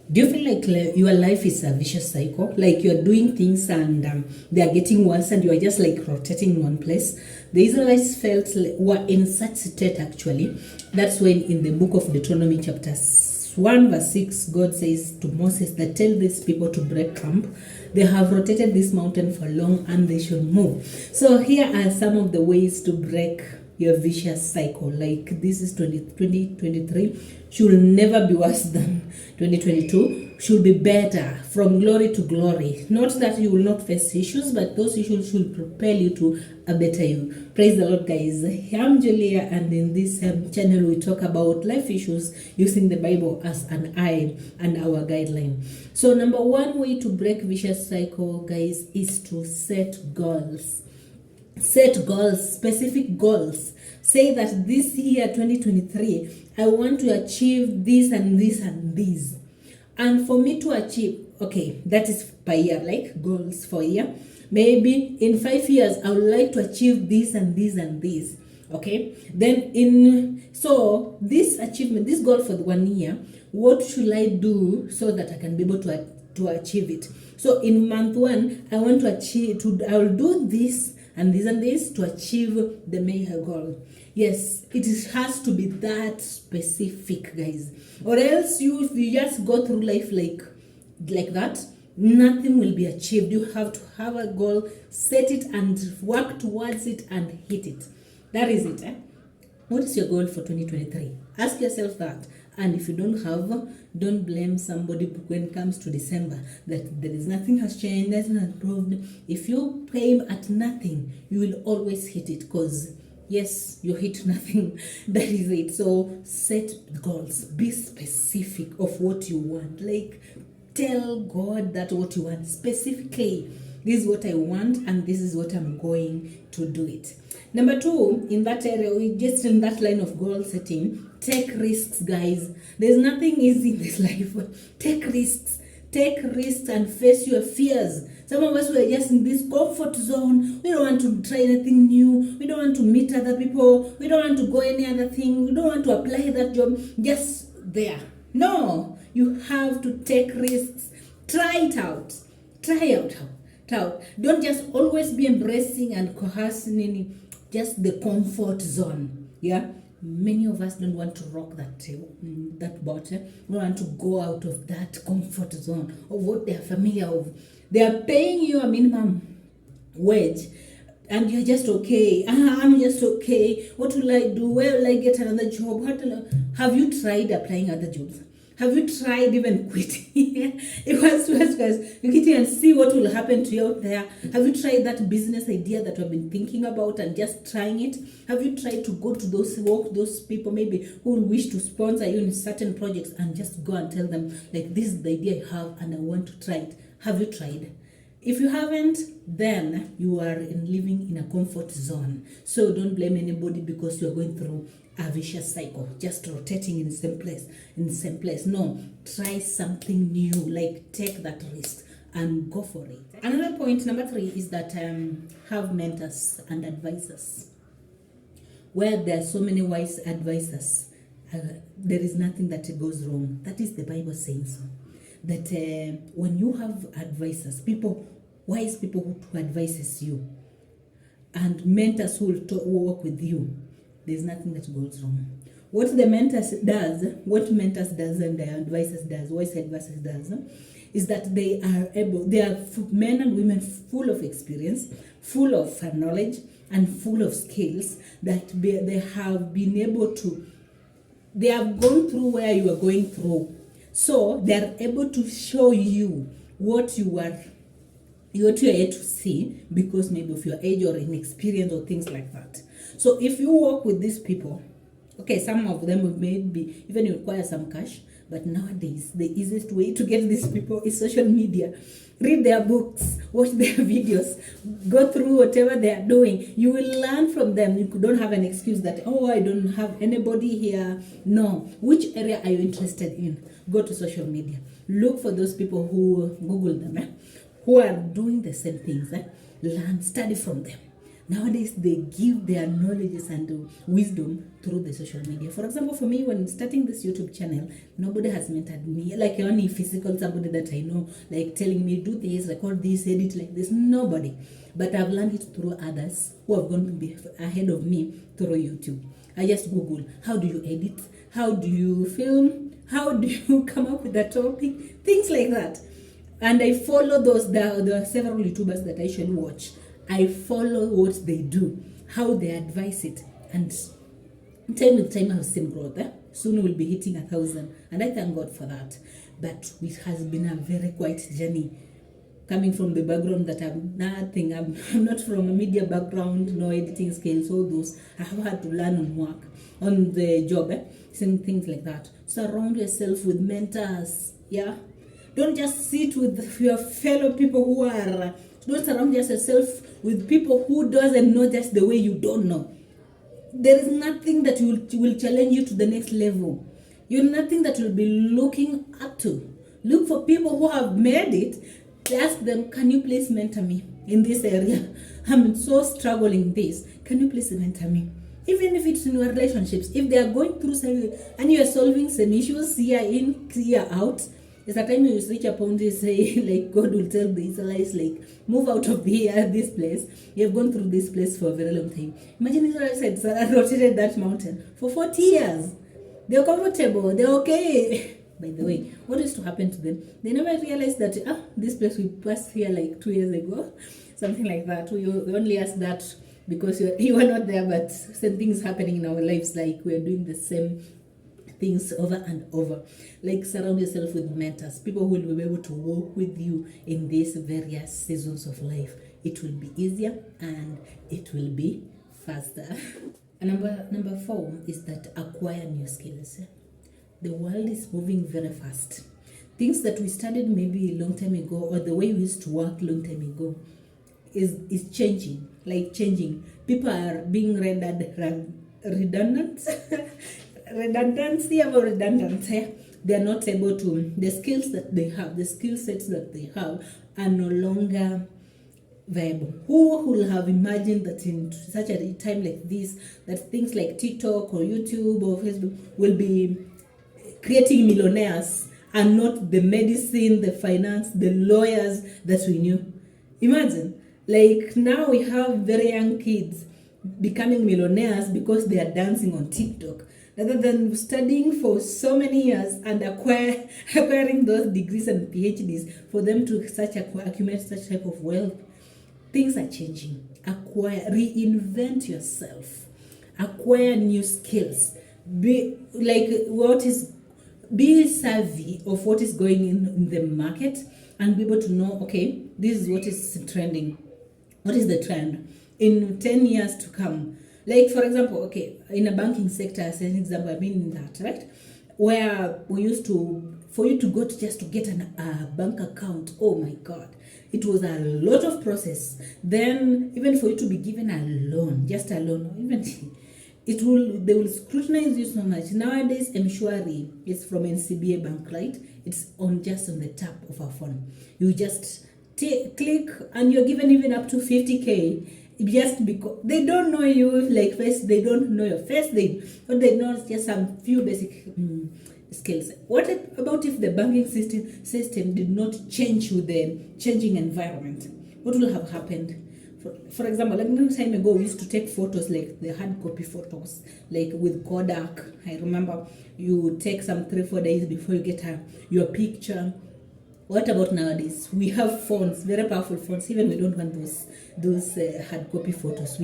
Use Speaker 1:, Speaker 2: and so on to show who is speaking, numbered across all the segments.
Speaker 1: Do you feel like your life is a vicious cycle? Like you're doing things and they are getting worse and you are just like rotating in one place? The Israelites felt were in such state actually. That's when in the book of Deuteronomy chapter 1 verse 6, God says to Moses that tell these people to break camp. They have rotated this mountain for long and they should move. So here are some of the ways to break your vicious cycle. Like this is 2023 should never be worse than 2022, should be better, from glory to glory. Not that you will not face issues, but those issues should propel you to a better you. Praise the Lord, guys. I'm Julia, and in this channel we talk about life issues using the Bible as an eye and our guideline. So number one way to break vicious cycle, guys, is to set goals. Set goals, specific goals. Say that this year 2023 I want to achieve this and this and this. And for me to achieve, okay, that is per year, like goals for a year. Maybe in 5 years I would like to achieve this and this and this. Okay, then so this achievement, this goal for the 1 year, what should I do so that I can be able to achieve it? So in month 1 I want to achieve, I will do this and this to achieve the major goal. Yes, it has to be that specific, guys, or else if you just go through life like that, nothing will be achieved. You have to have a goal, set it and work towards it and hit it. That is it. What is your goal for 2023? Ask yourself that. And if you don't have, don't blame somebody when it comes to December that there is nothing has changed, nothing has improved. If you aim at nothing, you will always hit it, because yes, you hit nothing. That is it. So set goals. Be specific of what you want. Like tell God that what you want specifically. This is what I want and this is what I'm going to do it. Number 2, in that area, just in that line of goal setting, take risks, guys. There's nothing easy in this life. Take risks. Take risks and face your fears. Some of us were just in this comfort zone. We don't want to try anything new. We don't want to meet other people. We don't want to go any other thing. We don't want to apply that job. Just there. No, you have to take risks. Try it out. Try out. Don't just always be embracing and coercing in just the comfort zone. Yeah, many of us don't want to rock that boat. We don't want to go out of that comfort zone of what they are familiar with. They are paying you a minimum wage and you're just okay. I'm just okay. What will I do? Where will I get another job? Have you tried applying other jobs? Have you tried even quitting? It was guys. You quit and see what will happen to you out there. Have you tried that business idea that we've been thinking about and just trying it? Have you tried to go to those people maybe who will wish to sponsor you in certain projects and just go and tell them, like, this is the idea I have and I want to try it? Have you tried? If you haven't, then you are living in a comfort zone. So don't blame anybody because you're going through a vicious cycle, just rotating in the same place. No, try something new, like take that risk and go for it. Another point, number 3, is that have mentors and advisors. Where there are so many wise advisors, there is nothing that goes wrong. That is the Bible saying so. That when you have advisors, wise people who advises you, and mentors who will work with you, there's nothing that goes wrong. What mentors does and the advisors does, wise advisors does, is that they are men and women full of experience, full of knowledge, and full of skills that they have been able to, they have gone through where you are going through. So they are able to show you what you are yet to see because maybe of your age or inexperience or things like that. So if you work with these people, okay, some of them may be even require some cash, but nowadays the easiest way to get these people is social media. Read their books, watch their videos, go through whatever they are doing. You will learn from them. You don't have an excuse that, oh, I don't have anybody here. No. Which area are you interested in? Go to social media. Look for those people who Google them, who are doing the same things. Learn, study from them. Nowadays, they give their knowledges and wisdom through the social media. For example, for me, when starting this YouTube channel, nobody has mentored me, like only physical somebody that I know, like telling me, do this, record this, edit like this. Nobody. But I've learned it through others who have gone ahead of me through YouTube. I just Google, how do you edit? How do you film? How do you come up with a topic? Things like that. And I follow those. There are several YouTubers that I usually watch. I follow what they do, how they advise it, and time with time I've seen growth. Soon we'll be hitting 1,000, and I thank God for that. But it has been a very quiet journey. Coming from the background that I'm nothing, I'm not from a media background, no editing skills, all those. I have had to learn on work, on the job, same things like that. Surround yourself with mentors, yeah. Don't just sit with your fellow people who are, don't surround yourself with people who doesn't know just the way you don't know. There is nothing that will challenge you to the next level. You're nothing that you'll be looking up to. Look for people who have made it. Ask them, can you please mentor me in this area? I'm so struggling this. Can you please mentor me? Even if it's in your relationships, if they are going through some, and you are solving some issues year in, year out, it's a time you reach a point to say, like, God will tell the Israelites, like, move out of here, this place. You have gone through this place for a very long time. Imagine Israelites had rotated that mountain for 40 years. They're comfortable, they're okay. By the way, what used to happen to them? They never realized that, this place we passed here like 2 years ago. Something like that. We only asked that because you were not there, but same things happening in our lives, like we're doing the same things over and over. Like, surround yourself with mentors, people who will be able to walk with you in these various seasons of life. It will be easier and it will be faster. And number 4 is that acquire new skills. The world is moving very fast. Things that we studied maybe a long time ago, or the way we used to work long time ago, is changing. Like changing. People are being rendered redundant. Redundancy about redundancy. They are not able to. The skills that they have, the skill sets that they have, are no longer viable. Who would have imagined that in such a time like this, that things like TikTok or YouTube or Facebook will be creating millionaires and not the medicine, the finance, the lawyers that we knew? Imagine, like, now we have very young kids becoming millionaires because they are dancing on TikTok, rather than studying for so many years and acquiring those degrees and PhDs for them to accumulate such type of wealth. Things are changing. Reinvent yourself. Acquire new skills. Be savvy of what is going in the market and be able to know, okay, this is what is trending. What is the trend in 10 years to come? Like, for example, okay, in a banking sector, as an example, I've been in that, right? Where we used to, for you to go to just to get a bank account, oh my God, it was a lot of process. Then even for you to be given a loan, just a loan, even they will scrutinize you so much. Nowadays, M-Shwari is from NCBA Bank, right? It's just on the tap of our phone. You just click and you're given even up to 50K, just because they don't know you, like face, they don't know your face, they know just some few basic skills. What about if the banking system did not change with the changing environment? What will have happened? For example, like a long time ago, we used to take photos, like the hard copy photos, like with Kodak. I remember you take some 3-4 days before you get your picture. What about nowadays? We have phones, very powerful phones. Even we don't want those hard copy photos.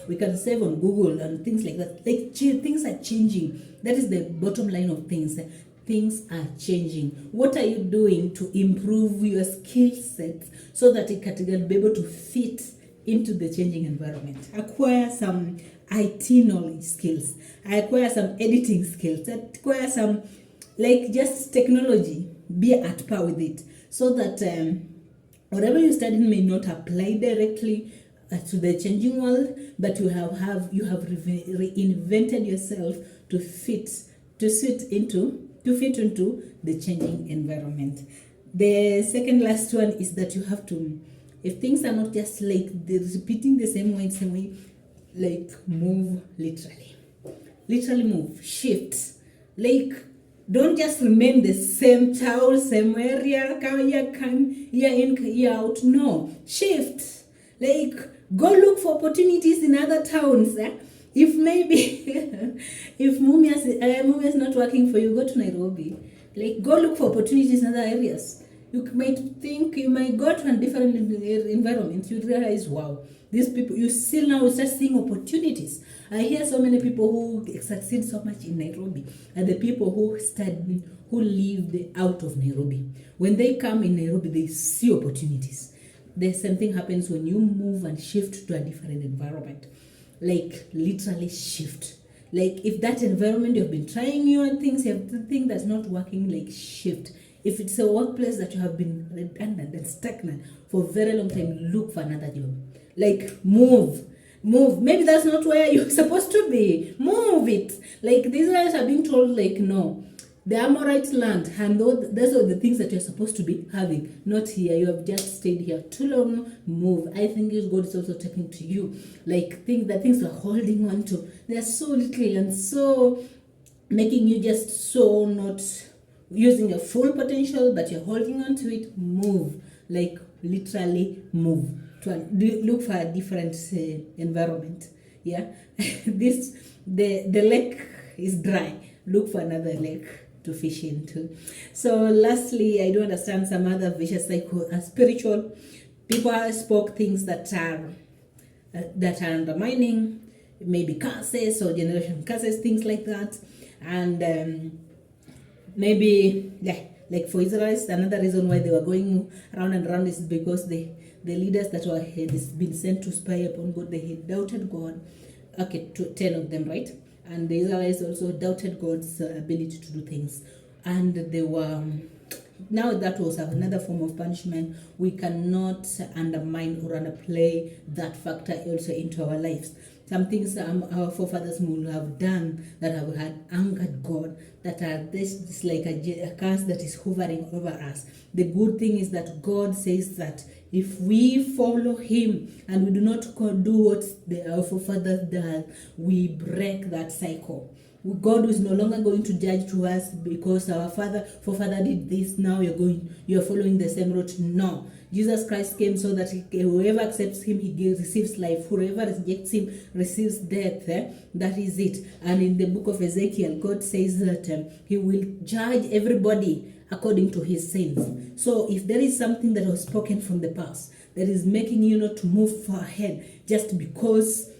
Speaker 1: We can save on Google and things like that. Like, things are changing. That is the bottom line of things. Things are changing. What are you doing to improve your skill set so that it can be able to fit into the changing environment? Acquire some IT knowledge skills. Acquire some editing skills. Acquire some, like, just technology. Be at par with it, so that whatever you studied may not apply directly to the changing world, but you have reinvented yourself to fit into the changing environment. The second last one is that you have to If things are not just like they're repeating the same way, like move literally. Literally move, shift. Like, don't just remain the same town, same area, come year in, year out. No, shift. Like, go look for opportunities in other towns. If maybe, if Mumia is not working for you, go to Nairobi. Like, go look for opportunities in other areas. You might think, you might go to a different environment. You realize, wow, these people, you still now start seeing opportunities. I hear so many people who succeed so much in Nairobi and the people who studied, who lived out of Nairobi. When they come in Nairobi, they see opportunities. The same thing happens when you move and shift to a different environment. Like, literally shift. Like, if that environment you've been trying new things, you have the thing that's not working, like, shift. If it's a workplace that you have been redundant and stagnant for a very long time, look for another job. Like, move. Maybe that's not where you're supposed to be. Move it. Like, these guys are being told, like, no, the Amorite land, and those are the things that you're supposed to be having. Not here. You have just stayed here too long. Move. I think God is also talking to you. Like, things you're holding on to, they're so little and so making you just so not using your full potential, but you're holding on to it. Move. Like, literally move. Look for a different environment. Yeah. The lake is dry. Look for another lake to fish into. So lastly, I do understand some other vicious cycle are spiritual. People spoke things that are undermining, maybe curses or generation curses, things like that. And maybe, yeah, like for Israelites, another reason why they were going around and around is because the leaders that had been sent to spy upon God, they had doubted God. Okay, 10 of them, right? And the Israelites also doubted God's ability to do things. And they were, now that was another form of punishment. We cannot undermine or underplay that factor also into our lives. Some things our forefathers will have done that have had angered God, that are this like a curse that is hovering over us. The good thing is that God says that if we follow him and we do not do what our forefathers did, we break that cycle. God is no longer going to judge to us because our forefather did this, now you're following the same route. No. Jesus Christ came so that whoever accepts him, he receives life. Whoever rejects him receives death. That is it. And in the book of Ezekiel, God says that he will judge everybody according to his sins. So if there is something that was spoken from the past that is making you not to move far ahead just because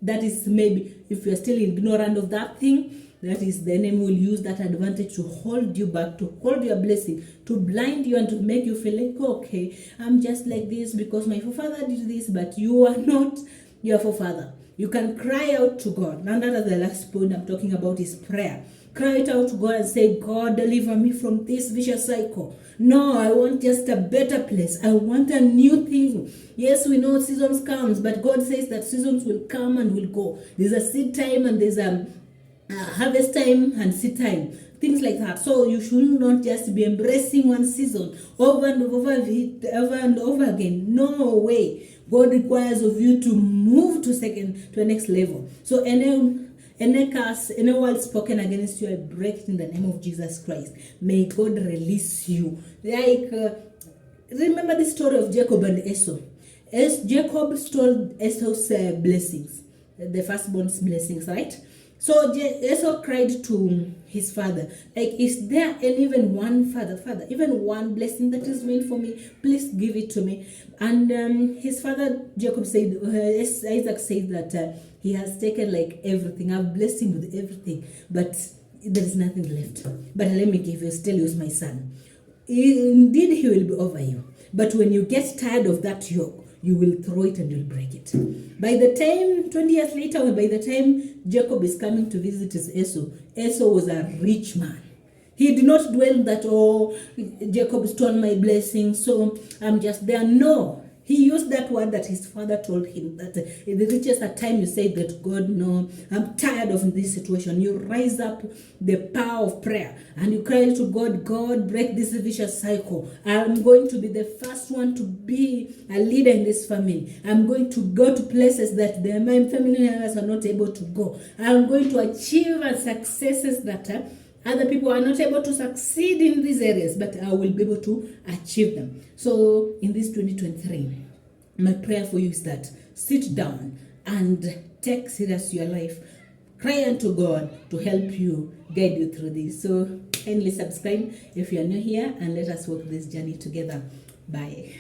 Speaker 1: that is, maybe if you're still ignorant of that thing, that is, the enemy will use that advantage to hold you back, to hold your blessing, to blind you and to make you feel like, okay, I'm just like this because my forefather did this, but you are not your forefather. You can cry out to God. Now that is the last point I'm talking about is prayer. Cry it out to God and say, God, deliver me from this vicious cycle. No, I want just a better place. I want a new thing. Yes, we know seasons comes, but God says that seasons will come and will go. There's a seed time and there's a harvest time and seed time. Things like that. So you should not just be embracing one season over and over again. No way. God requires of you to move to the next level. So any curse, any word spoken against you, I break it in the name of Jesus Christ. May God release you. Like, remember the story of Jacob and Esau. Jacob stole Esau's blessings, the firstborn's blessings, right? So Esau cried to his father, like, is there even one father, even one blessing that is meant for me? Please give it to me. And his father, Jacob said, Isaac said that he has taken like everything. I've blessed him with everything, but there is nothing left. But let me tell you, my son. Indeed, he will be over you. But when you get tired of that yoke, you will throw it and you'll break it. By the time, 20 years later, by the time Jacob is coming to visit his Esau was a rich man. He did not dwell that, oh, Jacob stole my blessing, so I'm just there. No. He used that word that his father told him, that it reaches a time you say that, God, no, I'm tired of this situation. You rise up the power of prayer and you cry to God, God, break this vicious cycle. I'm going to be the first one to be a leader in this family. I'm going to go to places that my family members are not able to go. I'm going to achieve successes that other people are not able to succeed in these areas, but I will be able to achieve them. So in this 2023, my prayer for you is that sit down and take serious your life. Cry unto God to help you, guide you through this. So kindly subscribe if you are new here, and let us walk this journey together. Bye.